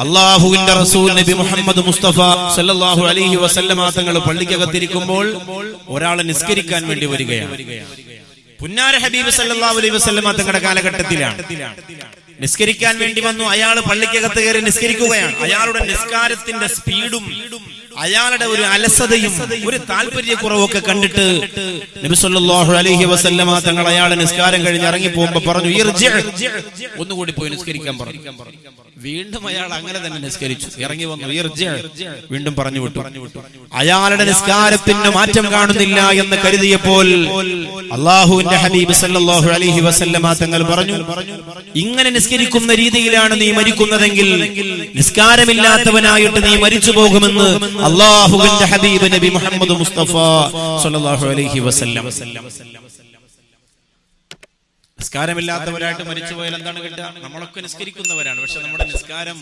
അല്ലാഹുവിന്റെ റസൂൽ നബി മുഹമ്മദ് മുസ്തഫ സല്ലല്ലാഹു അലൈഹി വസല്ലമ തങ്ങൾ പള്ളിക്കകത്തിരിക്കുമ്പോൾ ഒരാൾ നിസ്കരിക്കാൻ വേണ്ടി വരികയാണ്. പുന്നാര ഹബീബ് സല്ലല്ലാഹു അലൈഹി വസല്ലമ തങ്ങളുടെ കാലഘട്ടത്തിലാണ്. നിസ്കരിക്കാൻ വേണ്ടി വന്നു. അയാൾ പള്ളിക്കകത്ത് കയറി നിസ്കരിക്കുകയാണ്. അയാളുടെ നിസ്കാരത്തിന്റെ സ്പീഡും അയാളുടെ ഒരു അലസതയും ഒരു താല്പര്യക്കുറവൊക്കെ കണ്ടിട്ട് നബി സല്ലല്ലാഹു അലൈഹി വസല്ലമ തങ്ങൾ അയാളെ നിസ്കാരം കഴിഞ്ഞ് ഇറങ്ങി പോകുമ്പോ പറഞ്ഞു, ഒന്നുകൂടി പോയി നിസ്കരിക്കാൻ പറഞ്ഞു. വീണ്ടും അയാൾ അങ്ങനെ തന്നെ നിസ്കരിച്ചു. ഇറങ്ങി വന്നു, വീണ്ടും പറഞ്ഞു വിട്ടു. അയാളുടെ നിസ്കാരത്തിന് മാറ്റം കാണുന്നില്ല എന്ന് കരുതിയപ്പോൾ അല്ലാഹുവിന്റെ ഹബീബ് സല്ലല്ലാഹു അലൈഹി വസല്ലമ തങ്ങൾ പറഞ്ഞു, ഇങ്ങനെ നിസ്കരിക്കുന്ന രീതിയിലാണ് നീ മരിക്കുന്നതെങ്കിൽ നിസ്കാരമില്ലാത്തവനായിട്ട് നീ മരിച്ചു പോകുമെന്ന് അല്ലാഹുവിന്റെ ഹബീബ് നബി മുഹമ്മദ് മുസ്തഫ സല്ലല്ലാഹു അലൈഹി വസല്ലം. നിസ്കാരമില്ലാത്തവരായിട്ട് മരിച്ചുപോയാൽ എന്താണ് കിട്ടുക? നമ്മളൊക്കെ നിസ്കരിക്കുന്നവരാണ്, പക്ഷെ നമ്മുടെ നിസ്കാരം